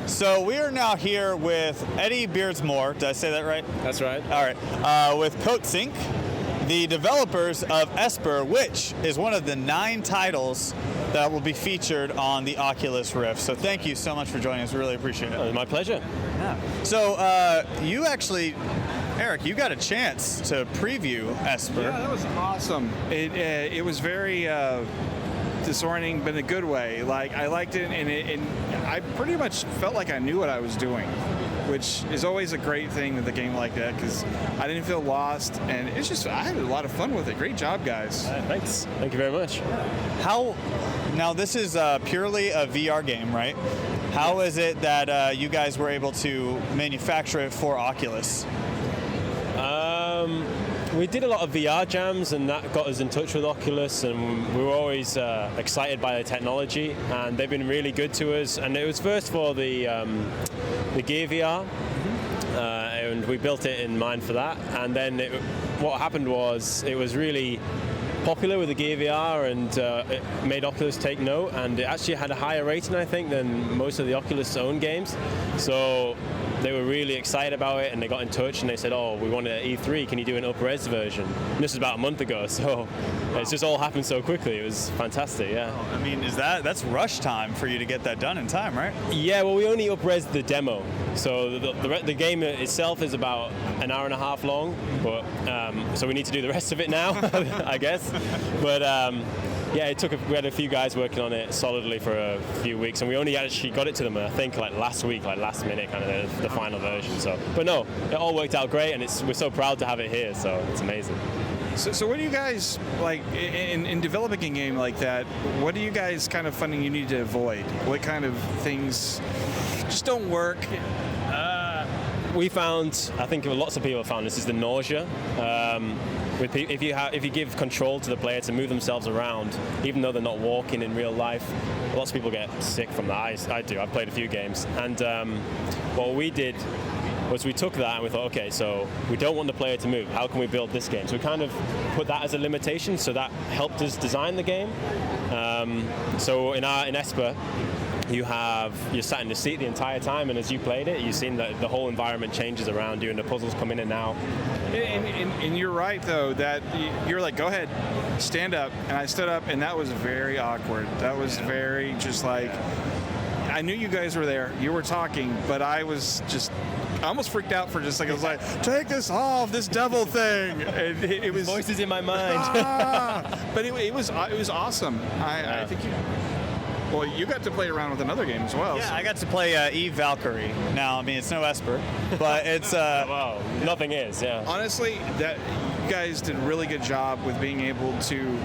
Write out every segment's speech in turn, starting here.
So we are now here with Eddie Beardsmore. Did I say that right? That's right. All right. With Coatsink, the developers of Esper, which is one of the 9 titles that will be featured on the Oculus Rift. So thank you so much for joining us. We really appreciate it. My pleasure. Yeah. So you actually, Eric, you got a chance to preview Esper. Yeah, that was awesome. It was very disorienting, but in a good way. Like, I liked it, and I pretty much felt like I knew what I was doing, which is always a great thing with a game like that, because I didn't feel lost, and it's just, I had a lot of fun with it. Great job, guys. Thanks. Thank you very much. Now this is purely a VR game, right? How is it that you guys were able to manufacture it for Oculus? We did a lot of VR jams, and that got us in touch with Oculus, and we were always excited by the technology, and they've been really good to us. And it was first for the Gear VR, and we built it in mind for that. And then what happened was it was really popular with the Gear VR, and it made Oculus take note, and it actually had a higher rating, I think, than most of the Oculus own games. So they were really excited about it, and they got in touch and they said, oh, we want an E3, can you do an up-res version? And this was about a month ago, so it's just all happened so quickly. It was fantastic, yeah. I mean, that's rush time for you to get that done in time, right? Yeah, well, we only up-res the demo. So the game itself is about an hour and a half long, but so we need to do the rest of it now, I guess. But yeah, we had a few guys working on it solidly for a few weeks, and we only actually got it to them, I think, like last week, like last minute, kind of the final version. So, but no, it all worked out great, and we're so proud to have it here. So it's amazing. So what do you guys, like, in developing a game like that, what do you guys kind of finding you need to avoid? What kind of things just don't work? We found, I think lots of people have found this, is the nausea. If you give control to the player to move themselves around, even though they're not walking in real life, lots of people get sick from that. I do. I've played a few games, and what we did was we took that and we thought, okay, so we don't want the player to move. How can we build this game? So we kind of put that as a limitation. So that helped us design the game. So in Esper, you're sat in the seat the entire time, and as you played it, you've seen that the whole environment changes around you, and the puzzles come in and out. And you're right, though, that you're like, go ahead, stand up, and I stood up, and that was very awkward. That was very just like, I knew you guys were there, you were talking, but I almost freaked out for just a second. I was like, take this off, this devil thing. It was voices in my mind. But it was awesome. I think well, you got to play around with another game as well. Yeah, so. I got to play Eve Valkyrie. Now, I mean, it's no Esper, but it's... wow, nothing is, yeah. Honestly, that you guys did a really good job with being able to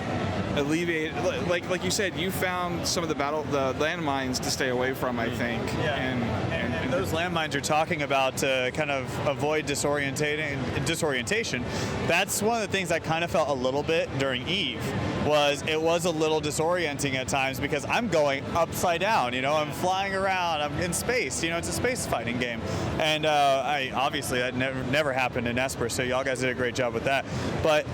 alleviate... Like you said, you found some of the landmines to stay away from, I think. Yeah. And those landmines you're talking about to kind of avoid disorientation, that's one of the things I kind of felt a little bit during Eve. It was a little disorienting at times because I'm going upside down, I'm flying around, I'm in space, it's a space fighting game. And obviously that never happened in Esper, so y'all guys did a great job with that. But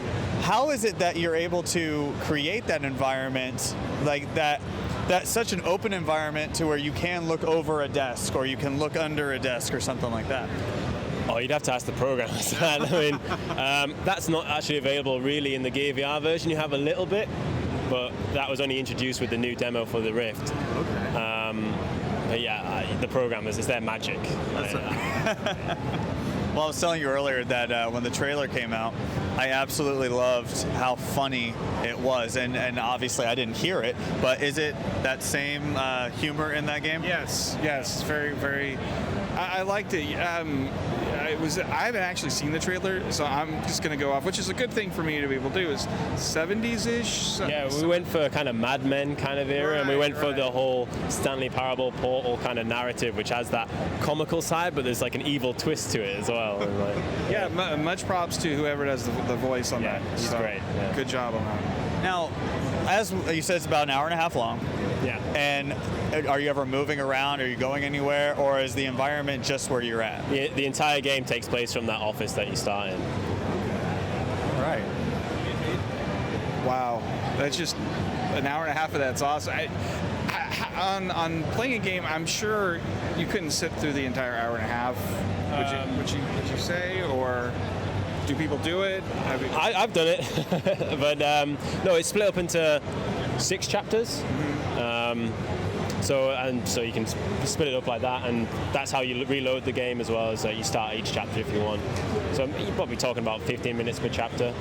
how is it that you're able to create that environment like that? That's such an open environment to where you can look over a desk or you can look under a desk or something like that? Oh, you'd have to ask the programmers that. I mean, that's not actually available really in the Gear VR version. You have a little bit, but that was only introduced with the new demo for the Rift. Okay. But yeah, the programmers, it's their magic. Well, I was telling you earlier that when the trailer came out, I absolutely loved how funny it was, and obviously I didn't hear it, but is it that same humor in that game? Yes, very, very. I liked it. I haven't actually seen the trailer, so I'm just going to go off, which is a good thing for me to be able to do, is 70s-ish? Yeah, we went for kind of Mad Men kind of era, and we went for the whole Stanley Parable Portal kind of narrative, which has that comical side, but there's like an evil twist to it as well. Yeah, much props to whoever does the voice on that. He's great. Yeah. Good job on that. Now, as you said, it's about an hour and a half long. Yeah. And are you ever moving around? Are you going anywhere? Or is the environment just where you're at? The entire game takes place from that office that you start in. Right. Wow. That's just an hour and a half of that's awesome. on playing a game, I'm sure you couldn't sit through the entire hour and a half. Would you say, or do people do it? I've done it, but no, it's split up into 6 chapters. So you can split it up like that, and that's how you reload the game as well as you start each chapter if you want. So you're probably talking about 15 minutes per chapter.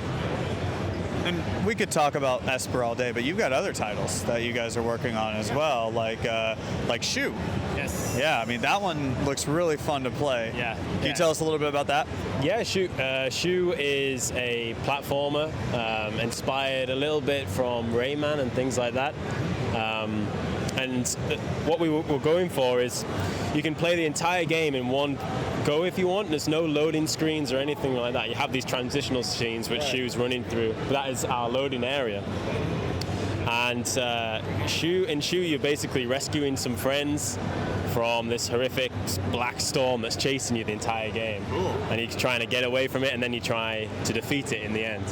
And we could talk about Esper all day, but you've got other titles that you guys are working on as well, like Shoe. Yes. Yeah, I mean that one looks really fun to play. Yeah. Can you tell us a little bit about that? Yeah, Shoe is a platformer inspired a little bit from Rayman and things like that. And what we were going for is you can play the entire game in one go if you want. There's no loading screens or anything like that. You have these transitional scenes which Shoe's running through. But that is our loading area. And in Shoe, you're basically rescuing some friends from this horrific black storm that's chasing you the entire game. Cool. And you're trying to get away from it, and then you try to defeat it in the end.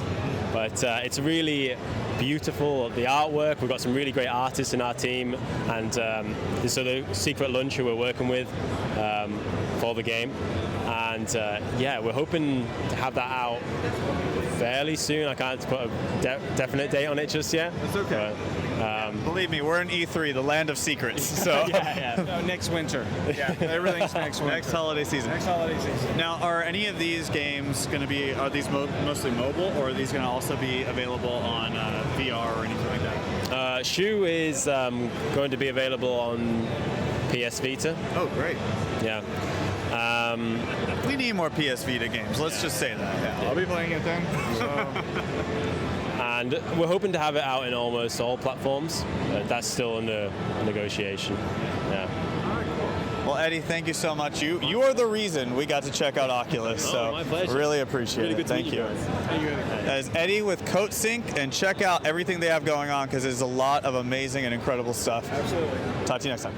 But it's really beautiful, the artwork. We've got some really great artists in our team, and so the Secret Lunch who we're working with for the game. And we're hoping to have that out fairly soon. I can't put a definite date on it just yet. It's okay. But, believe me, we're in E3, the land of secrets. So No, next winter. Yeah, everything's next winter. Next holiday season. Next holiday season. Now, are any of these games going to be? Are these mostly mobile, or are these going to also be available on VR or anything like that? Shoe is going to be available on PS Vita. Oh, great. Yeah. We need more PS Vita games. Let's just say that. Yeah, I'll be playing it then. So. And we're hoping to have it out in almost all platforms. That's still under negotiation. Yeah. Well, Eddie, thank you so much. You are the reason we got to check out Oculus. So my pleasure. really appreciate Really it. good to Thank meet you. you guys. Thank you. That is Eddie with Coatsink, and check out everything they have going on because there's a lot of amazing and incredible stuff. Absolutely. Talk to you next time.